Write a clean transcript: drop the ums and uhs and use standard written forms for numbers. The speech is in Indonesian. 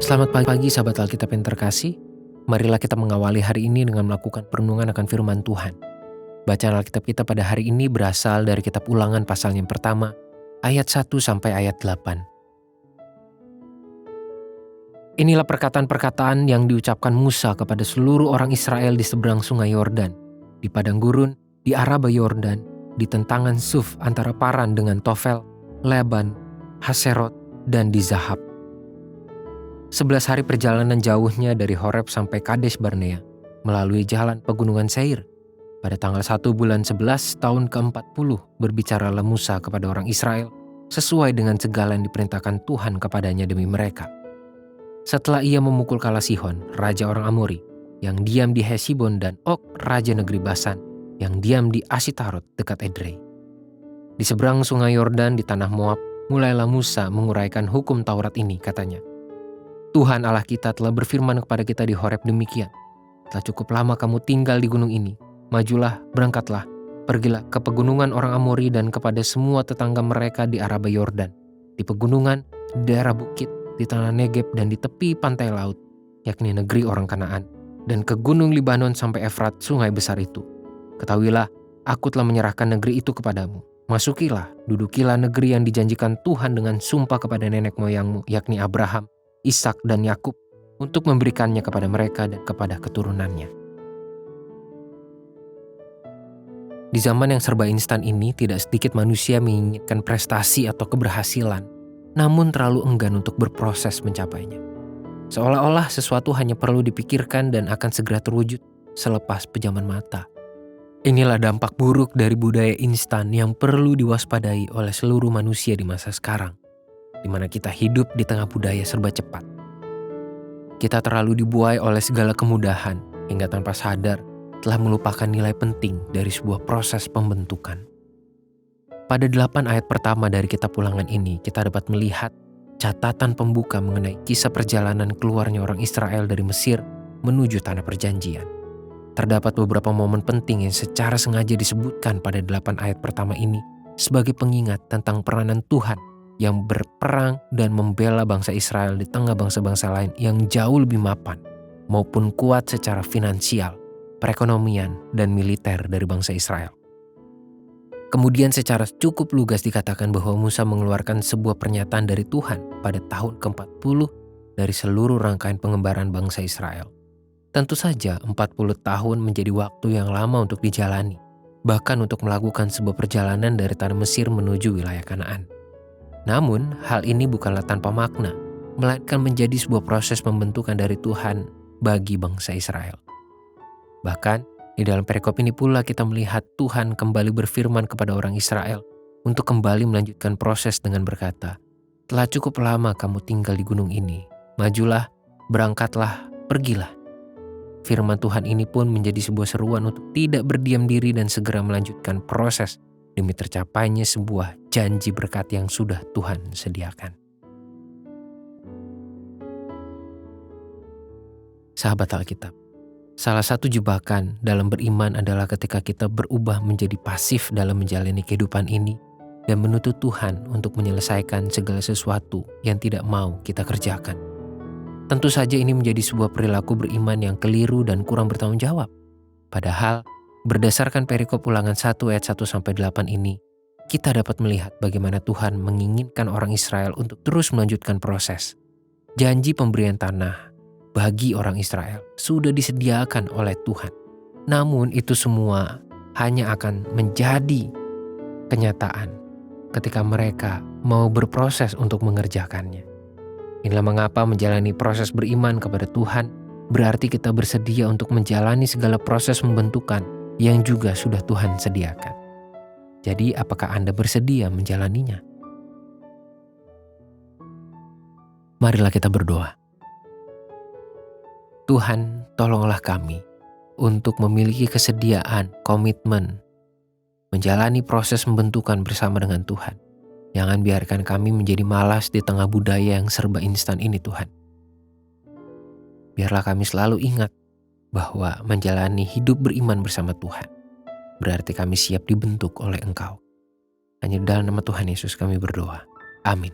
Selamat pagi sahabat Alkitab yang terkasih. Marilah kita mengawali hari ini dengan melakukan perenungan akan firman Tuhan. Bacaan Alkitab kita pada hari ini berasal dari kitab Ulangan pasal yang pertama, ayat 1 sampai ayat 8. Inilah perkataan-perkataan yang diucapkan Musa kepada seluruh orang Israel di seberang sungai Yordan, di padang gurun, di Araba Yordan, di tentangan Suf antara Paran dengan Tofel, Leban, Haserot, dan di Zahab. 11 hari perjalanan jauhnya dari Horeb sampai Kades Barnea, melalui jalan pegunungan Seir. Pada tanggal 1 bulan 11 tahun ke-40 berbicaralah Musa kepada orang Israel sesuai dengan segala yang diperintahkan Tuhan kepadanya demi mereka. Setelah ia memukul kala Sihon, raja orang Amori, yang diam di Hesibon, dan Og, raja negeri Basan, yang diam di Asitarot dekat Edrei. Di seberang sungai Yordan di tanah Moab, mulailah Musa menguraikan hukum Taurat ini, katanya. Tuhan Allah kita telah berfirman kepada kita di Horeb demikian. Telah cukup lama kamu tinggal di gunung ini. Majulah, berangkatlah, pergilah ke pegunungan orang Amori dan kepada semua tetangga mereka di Araba Yordan, di pegunungan, di daerah bukit, di tanah Negeb dan di tepi pantai laut, yakni negeri orang Kanaan, dan ke gunung Libanon sampai Efrat, sungai besar itu. Ketahuilah, aku telah menyerahkan negeri itu kepadamu. Masukilah, dudukilah negeri yang dijanjikan Tuhan dengan sumpah kepada nenek moyangmu, yakni Abraham, Ishak dan Yakub, untuk memberikannya kepada mereka dan kepada keturunannya. Di zaman yang serba instan ini, tidak sedikit manusia menginginkan prestasi atau keberhasilan, namun terlalu enggan untuk berproses mencapainya. Seolah-olah sesuatu hanya perlu dipikirkan dan akan segera terwujud selepas pejaman mata. Inilah dampak buruk dari budaya instan yang perlu diwaspadai oleh seluruh manusia di masa sekarang, di mana kita hidup di tengah budaya serba cepat. Kita terlalu dibuai oleh segala kemudahan hingga tanpa sadar telah melupakan nilai penting dari sebuah proses pembentukan. Pada 8 ayat pertama dari kitab Ulangan ini, kita dapat melihat catatan pembuka mengenai kisah perjalanan keluarnya orang Israel dari Mesir menuju tanah perjanjian. Terdapat beberapa momen penting yang secara sengaja disebutkan pada 8 ayat pertama ini sebagai pengingat tentang peranan Tuhan yang berperang dan membela bangsa Israel di tengah bangsa-bangsa lain yang jauh lebih mapan maupun kuat secara finansial, perekonomian, dan militer dari bangsa Israel. Kemudian secara cukup lugas dikatakan bahwa Musa mengeluarkan sebuah pernyataan dari Tuhan pada tahun ke-40 dari seluruh rangkaian pengembaraan bangsa Israel. Tentu saja 40 tahun menjadi waktu yang lama untuk dijalani, bahkan untuk melakukan sebuah perjalanan dari tanah Mesir menuju wilayah Kanaan. Namun, hal ini bukanlah tanpa makna, melainkan menjadi sebuah proses pembentukan dari Tuhan bagi bangsa Israel. Bahkan, di dalam perikop ini pula kita melihat Tuhan kembali berfirman kepada orang Israel untuk kembali melanjutkan proses dengan berkata, "Telah cukup lama kamu tinggal di gunung ini. Majulah, berangkatlah, pergilah." Firman Tuhan ini pun menjadi sebuah seruan untuk tidak berdiam diri dan segera melanjutkan proses demi tercapainya sebuah janji berkat yang sudah Tuhan sediakan. Sahabat Alkitab, salah satu jebakan dalam beriman adalah ketika kita berubah menjadi pasif dalam menjalani kehidupan ini dan menuntut Tuhan untuk menyelesaikan segala sesuatu yang tidak mau kita kerjakan. Tentu saja ini menjadi sebuah perilaku beriman yang keliru dan kurang bertanggung jawab. Padahal, berdasarkan perikop Ulangan 1 ayat 1-8 ini, kita dapat melihat bagaimana Tuhan menginginkan orang Israel untuk terus melanjutkan proses. Janji pemberian tanah bagi orang Israel sudah disediakan oleh Tuhan. Namun itu semua hanya akan menjadi kenyataan ketika mereka mau berproses untuk mengerjakannya. Inilah mengapa menjalani proses beriman kepada Tuhan berarti kita bersedia untuk menjalani segala proses pembentukan yang juga sudah Tuhan sediakan. Jadi apakah Anda bersedia menjalaninya? Marilah kita berdoa. Tuhan, tolonglah kami untuk memiliki kesediaan, komitmen, menjalani proses pembentukan bersama dengan Tuhan. Jangan biarkan kami menjadi malas di tengah budaya yang serba instan ini, Tuhan. Biarlah kami selalu ingat bahwa menjalani hidup beriman bersama Tuhan berarti kami siap dibentuk oleh Engkau. Hanya dalam nama Tuhan Yesus kami berdoa. Amin.